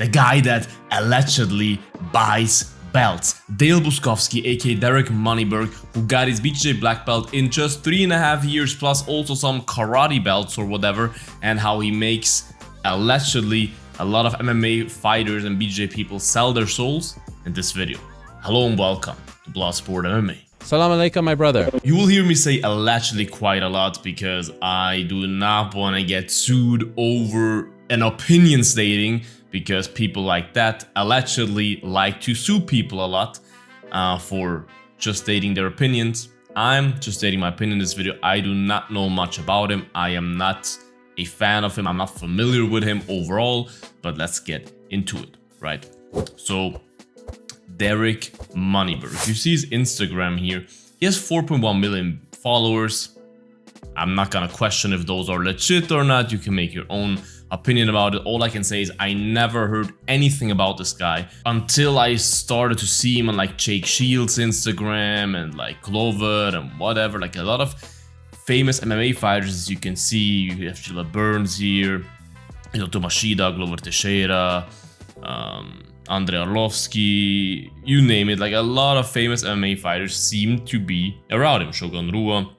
the guy that allegedly buys belts. Dale Buskowski, aka Derek Moneyberg, who got his BJJ black belt in just 3.5 years, plus also some karate belts or whatever, and how he makes allegedly a lot of MMA fighters and BJJ people sell their souls in this video. Hello and welcome to Bloodsport MMA. Salam alaikum, my brother. You will hear me say allegedly quite a lot because I do not want to get sued over an opinion stating, because people like that allegedly like to sue people a lot for just stating their opinions. I'm just stating my opinion in this video. I do not know much about him. I am not a fan of him. I'm not familiar with him overall, but let's get into it, right? So Derek Moneyberg, if you see his Instagram here, he has 4.1 million followers. I'm not gonna question if those are legit or not. You can make your own opinion about it. All I can say is I never heard anything about this guy until I started to see him on like Jake Shields' Instagram and like Glover and whatever. Like a lot of famous MMA fighters, as you can see. You have Sheila Burns here, you know, Tomashida, Glover Teixeira, Andrei Arlovsky, you name it. Like a lot of famous MMA fighters seem to be around him. Shogun Rua,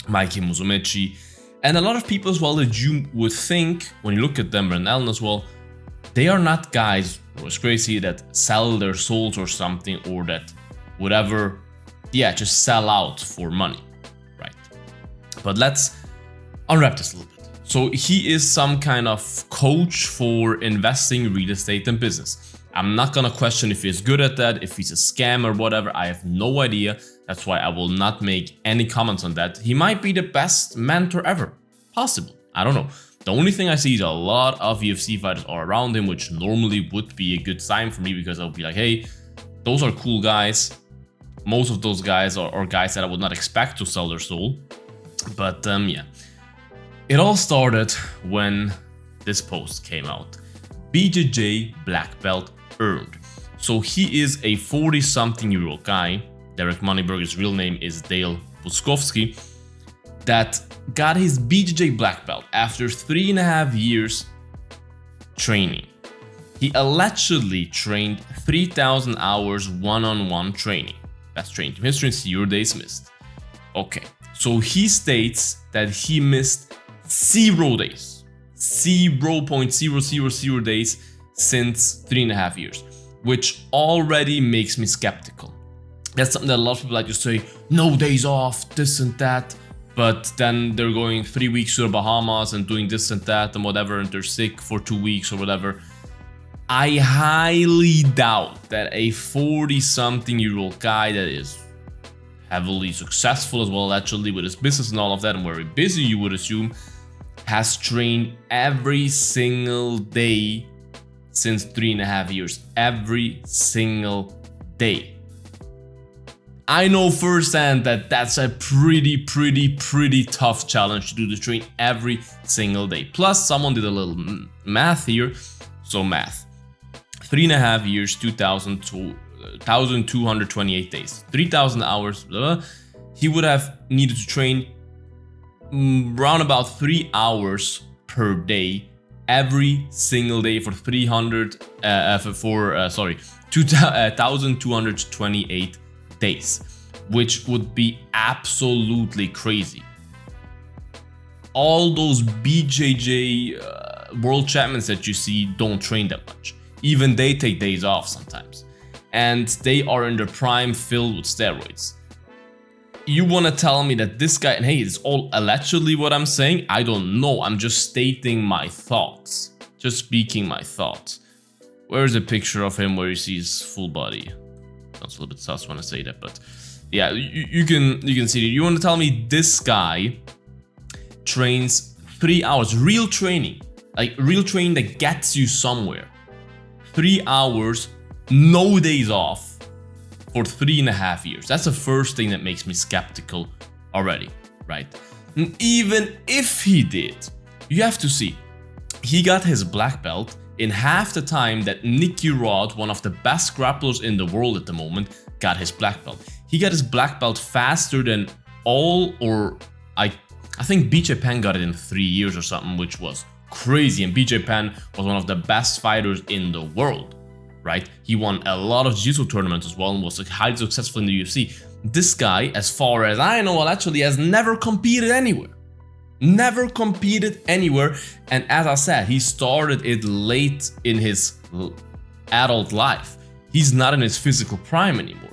Mikey Musumecci, and a lot of people as well that you would think, when you look at them, Brandon Allen as well, they are not guys, it's crazy, that sell their souls or something, or that would ever, just sell out for money, right? But let's unwrap this a little bit. So he is some kind of coach for investing, real estate, and business. I'm not gonna question if he's good at that, if he's a scam or whatever. I have no idea. That's why I will not make any comments on that. He might be the best mentor ever. Possible. I don't know. The only thing I see is a lot of UFC fighters are around him, which normally would be a good sign for me, because I'll be like, hey, those are cool guys. Most of those guys are guys that I would not expect to sell their soul. But yeah. It all started when this post came out. BJJ black belt earned. So he is a 40-something-year-old guy. Derek Moneyberg's real name is Dale Buskowski, that got his BJJ black belt after 3.5 years training. He allegedly trained 3,000 hours one-on-one training. That's training history and 0 days missed. Okay, so he states that he missed 0 days. 0.000 days since 3.5 years, which already makes me skeptical. That's something that a lot of people like to say, no days off, this and that, but then they're going 3 weeks to the Bahamas and doing this and that and whatever, and they're sick for 2 weeks or whatever. I highly doubt that a 40-something-year-old guy that is heavily successful as well, actually, with his business and all of that, and very busy, you would assume, has trained every single day since 3.5 years. Every single day. I know firsthand that that's a pretty tough challenge to do, to train every single day. Plus, someone did a little math here. So math. 3.5 years, 1,228 days. 3,000 hours. He would have needed to train around about 3 hours per day every single day for 2,228 days, which would be absolutely crazy. All those BJJ world champions that you see don't train that much. Even they take days off sometimes, and they are in their prime filled with steroids. You want to tell me that this guy, and hey, it's all allegedly what I'm saying, I don't know, I'm just stating my thoughts, just speaking my thoughts. Where's a picture of him where you see his full body? Sounds a little bit sus when I say that, but yeah, you can see it. You want to tell me this guy trains 3 hours, real training, like real training that gets you somewhere, 3 hours, no days off, for 3.5 years. That's the first thing that makes me skeptical already, right? And even if he did, you have to see, he got his black belt in half the time that Nicky Rod, one of the best grapplers in the world at the moment, got his black belt. He got his black belt faster than all, or I think BJ Penn got it in 3 years or something, which was crazy. And BJ Penn was one of the best fighters in the world, right? He won a lot of jiu-jitsu tournaments as well and was highly successful in the UFC. This guy, as far as I know, actually has never competed anywhere. Never competed anywhere. And as I said, he started it late in his adult life. He's not in his physical prime anymore.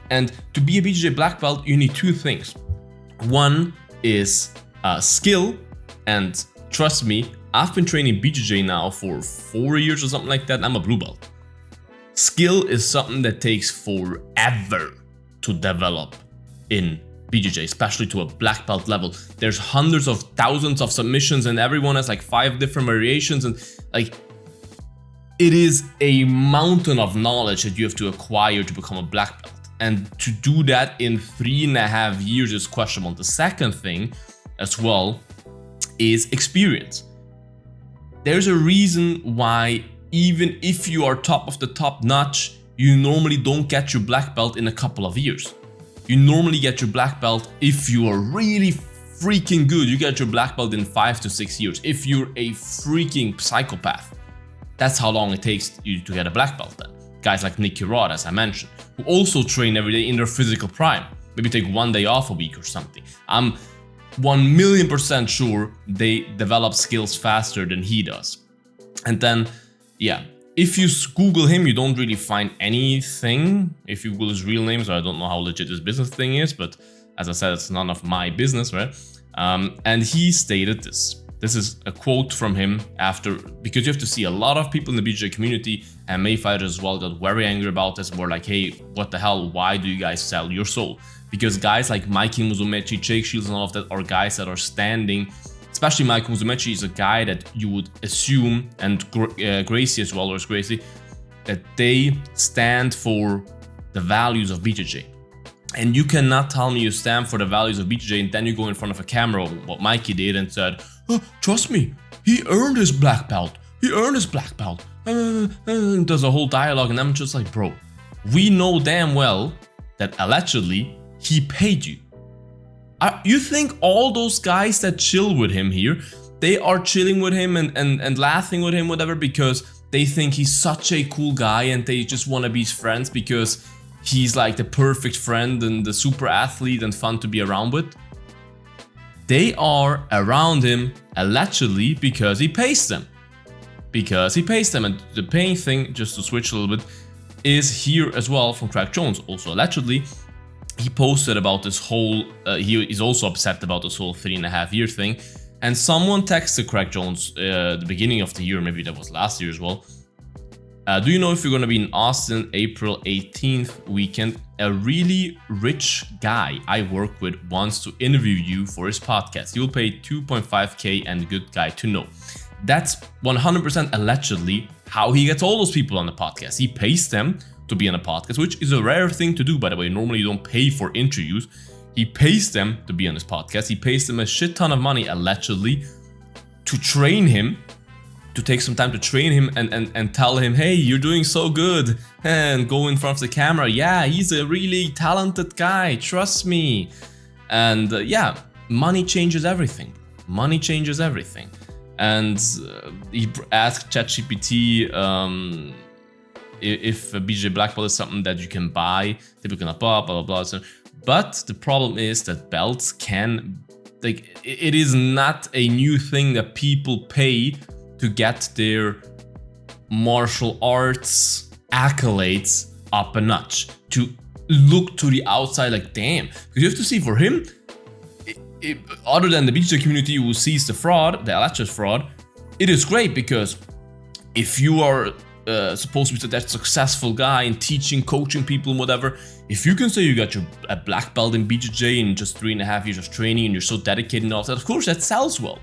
And to be a BJJ black belt, you need two things. One is skill, and trust me, I've been training BJJ now for 4 years or something like that. I'm a blue belt. Skill is something that takes forever to develop in BJJ, especially to a black belt level. There's hundreds of thousands of submissions and everyone has like 5 different variations, and like it is a mountain of knowledge that you have to acquire to become a black belt. And to do that in 3.5 years is questionable. The second thing as well is experience. There's a reason why even if you are top of the top notch, you normally don't get your black belt in a couple of years. You normally get your black belt if you are really freaking good. You get your black belt in 5 to 6 years. If you're a freaking psychopath, that's how long it takes you to get a black belt then. Guys like Nicky Rod, as I mentioned, who also train every day in their physical prime. Maybe take 1 day off a week or something. I'm 1,000,000% sure they develop skills faster than he does. And then, yeah, if you Google him, you don't really find anything. If you Google his real name, so I don't know how legit this business thing is, but as I said, it's none of my business, right? And he stated this. This is a quote from him after, because you have to see a lot of people in the BJJ community and May fighters as well got very angry about this. Were like, hey, what the hell? Why do you guys sell your soul? Because guys like Mikey Musumecci, Jake Shields and all of that are guys that are standing, especially Mikey Musumecci is a guy that you would assume, and Gracie as well, or Gracie, that they stand for the values of BJJ. And you cannot tell me you stand for the values of BJJ and then you go in front of a camera, what Mikey did, and said, oh, trust me, he earned his black belt. He earned his black belt. There's a whole dialogue and I'm just like, bro, we know damn well that allegedly he paid you. You think all those guys that chill with him here, they are chilling with him and laughing with him, whatever, because they think he's such a cool guy and they just want to be his friends because he's like the perfect friend and the super athlete and fun to be around with? They are around him allegedly because he pays them. Because he pays them. And the paying thing, just to switch a little bit, is here as well from Craig Jones. Also allegedly, he posted about this whole, he is also upset about this whole 3.5 year thing. And someone texted Craig Jones the beginning of the year, maybe that was last year as well. Do you know if you're going to be in Austin April 18th weekend? A really rich guy I work with wants to interview you for his podcast. He will pay $2.5K and good guy to know. That's 100% allegedly how he gets all those people on the podcast. He pays them to be on a podcast, which is a rare thing to do, by the way. Normally you don't pay for interviews. He pays them to be on his podcast. He pays them a shit ton of money allegedly to train him, to take some time to train him and tell him, hey, you're doing so good, and go in front of the camera. Yeah, he's a really talented guy, trust me. And yeah, money changes everything. Money changes everything. And he asked ChatGPT if a BJJ black belt is something that you can buy, typically not blah blah blah. But the problem is that belts can, like, it is not a new thing that people pay to get their martial arts accolades up a notch, to look to the outside like, damn. Because you have to see, for him, other than the BJJ community who sees the fraud, the alleged fraud, it is great because if you are supposed to be that successful guy in teaching, coaching people and whatever, if you can say you got a black belt in BJJ in just 3.5 years of training and you're so dedicated and all that, of course that sells well.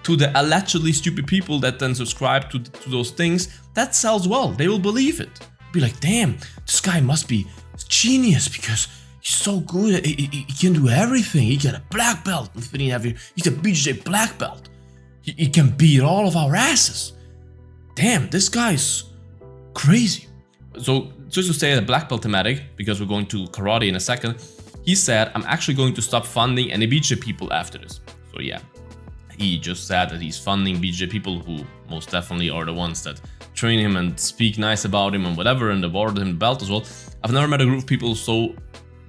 To the allegedly stupid people that then subscribe to those things, that sells well. They will believe it. Be like, damn, this guy must be genius because he's so good. He can do everything. He got a black belt in 3.5 years. He's a BJJ black belt. He can beat all of our asses. Damn, this guy's crazy. So just to stay at the black belt thematic, because we're going to karate in a second, he said, I'm actually going to stop funding any BJJ people after this. So yeah. He just said that he's funding BJJ people who most definitely are the ones that train him and speak nice about him and whatever, and award him the belt as well. I've never met a group of people so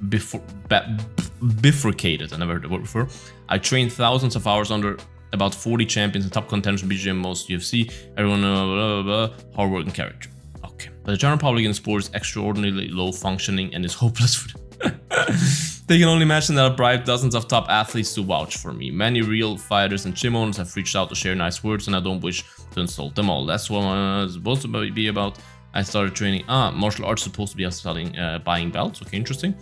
bifurcated. I never heard the word before. I trained thousands of hours under about 40 champions and top contenders in BJJ, most UFC. Everyone, blah, blah, blah, hard-working character. Okay, but the general public in sports is extraordinarily low functioning and is hopeless for them. They can only imagine that I bribed dozens of top athletes to vouch for me. Many real fighters and gym owners have reached out to share nice words, and I don't wish to insult them all. That's what it's supposed to be about. I started training. Martial arts is supposed to be selling, buying belts. Okay, interesting.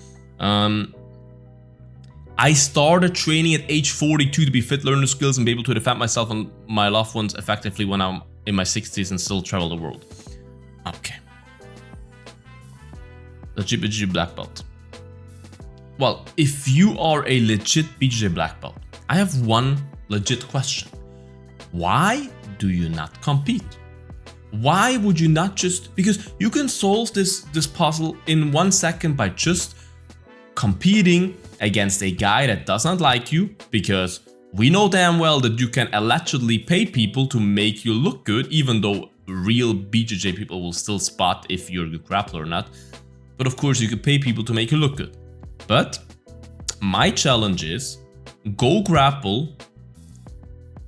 I started training at age 42 to be fit, learn new skills, and be able to defend myself and my loved ones effectively when I'm in my 60s and still travel the world. Okay. Legit BJJ black belt. Well, if you are a legit BJJ black belt, I have one legit question. Why do you not compete? Why would you not just... Because you can solve this puzzle in 1 second by just competing against a guy that does not like you, because we know damn well that you can allegedly pay people to make you look good, even though real BJJ people will still spot if you're a good grappler or not. But of course you could pay people to make you look good. But my challenge is go grapple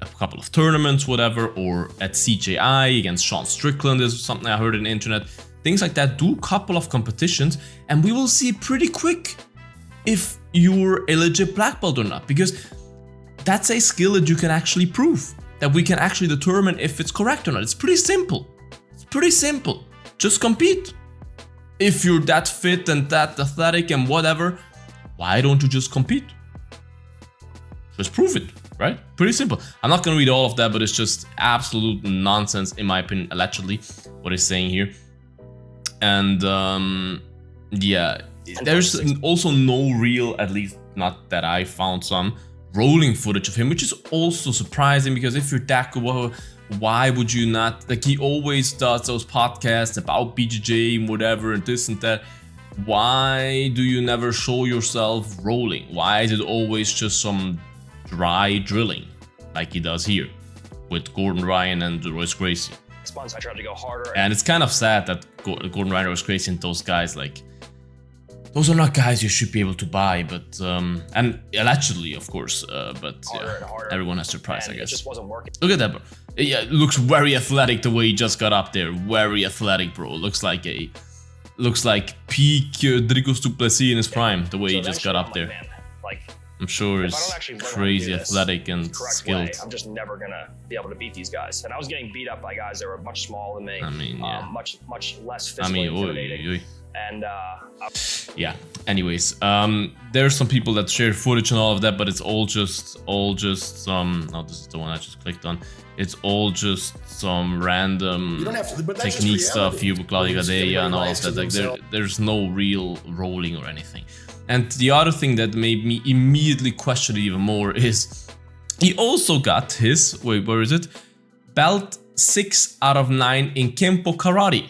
a couple of tournaments, whatever, or at CJI against Strickland is something I heard on the internet. Things like that. Do a couple of competitions and we will see pretty quick if you're a legit black belt or not, because that's a skill that you can actually prove, that we can actually determine if it's correct or not. It's pretty simple. It's pretty simple. Just compete. If you're that fit and that athletic and whatever, why don't you just compete? Just prove it, right? Pretty simple. I'm not gonna read all of that, but it's just absolute nonsense in my opinion, allegedly, what it's saying here. And yeah, there's also no real, at least not that I found some, rolling footage of him, which is also surprising, because if you're that good, why would you not? Like, he always does those podcasts about BJJ and whatever and this and that. Why do you never show yourself rolling? Why is it always just some dry drilling like he does here with Gordon Ryan and Royce Gracie? I tried to go harder. And it's kind of sad that Gordon Ryan, Royce Gracie and those guys, like, those are not guys you should be able to buy, but and allegedly, of course, but yeah, everyone has their price, I guess. It just wasn't working. Look at that, bro. Yeah, it looks very athletic the way he just got up there. Very athletic, bro. Looks like peak Dricus du Plessis in his prime, the way he just got up there. I'm sure it's crazy athletic and skilled. I'm just never gonna be able to beat these guys. And I was getting beat up by guys that were much smaller than me. I mean, yeah. much less physically intimidating. And yeah, anyways, there's some people that share footage and all of that, but it's all just oh, this is the one I just clicked on. It's all just some random technique stuff, you Claudia Gadea and all of that. Like, there's no real rolling or anything. And the other thing that made me immediately question it even more is he also got his, wait, where is it? Belt 6 out of 9 in Kempo Karate.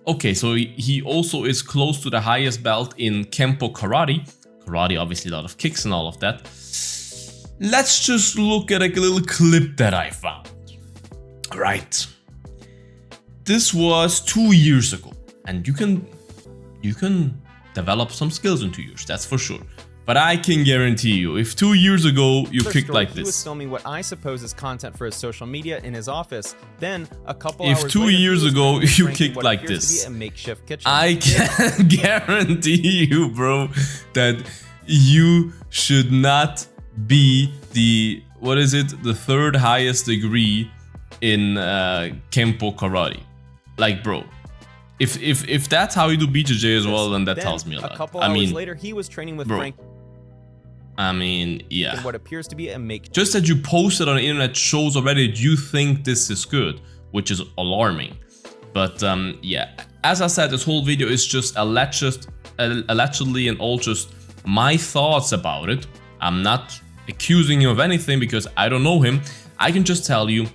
Okay, so he also is close to the highest belt in Kempo Karate. Karate, obviously a lot of kicks and all of that. Let's just look at a little clip that I found. Right. This was 2 years ago, and you can develop some skills in 2 years, that's for sure. But I can guarantee you, if 2 years ago you kicked like this. He was filming what I suppose is content for his social media in his office. Then a couple hours later, 2 years ago you kicked like this, a makeshift kitchen. I can guarantee you, bro, that you should not be the, what is it, the third highest degree in Kempo Karate. Like, bro, if that's how you do BJJ as well, then that tells me a lot. A couple hours later, he was training with Frank. I mean, yeah. In what appears to be a make. Just that you posted on the internet shows already that you think this is good, which is alarming. But yeah, as I said, this whole video is just allegedly and all just my thoughts about it. I'm not accusing him of anything because I don't know him. I can just tell you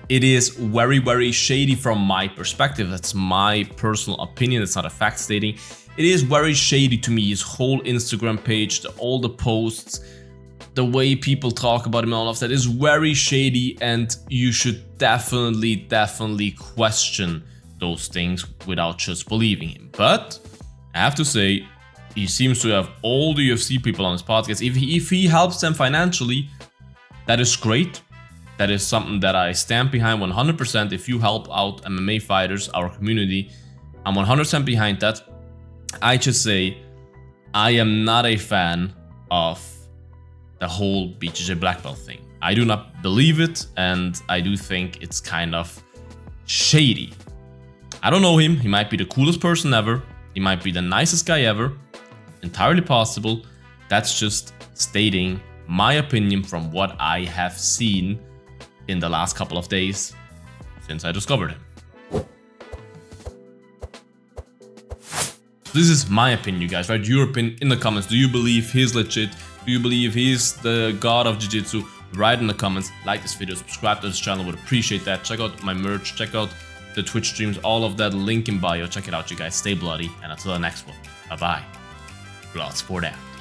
it is very, very shady from my perspective. That's my personal opinion. It's not a fact stating. It is very shady to me, his whole Instagram page, all the posts. the way people talk about him and all of that is very shady, and you should definitely question those things without just believing him. But I have to say, he seems to have all the UFC people on his podcast. If he helps them financially, that is great. That is something that I stand behind 100%. If you help out MMA fighters, our community, I'm 100% behind that. I just say I am not a fan of the whole BJJ black belt thing. I do not believe it, and I do think it's kind of shady. I don't know him. He might be the coolest person ever. He might be the nicest guy ever. Entirely possible. That's just stating my opinion from what I have seen in the last couple of days since I discovered him. This is my opinion, you guys, right? Your opinion in the comments. Do you believe he's legit? Do you believe he's the god of jiu-jitsu? Write in the comments. Like this video, subscribe to this channel, would appreciate that. Check out my merch, check out the Twitch streams, all of that, link in bio. Check it out, you guys. Stay bloody, and until the next one, bye-bye. Bloodsport out.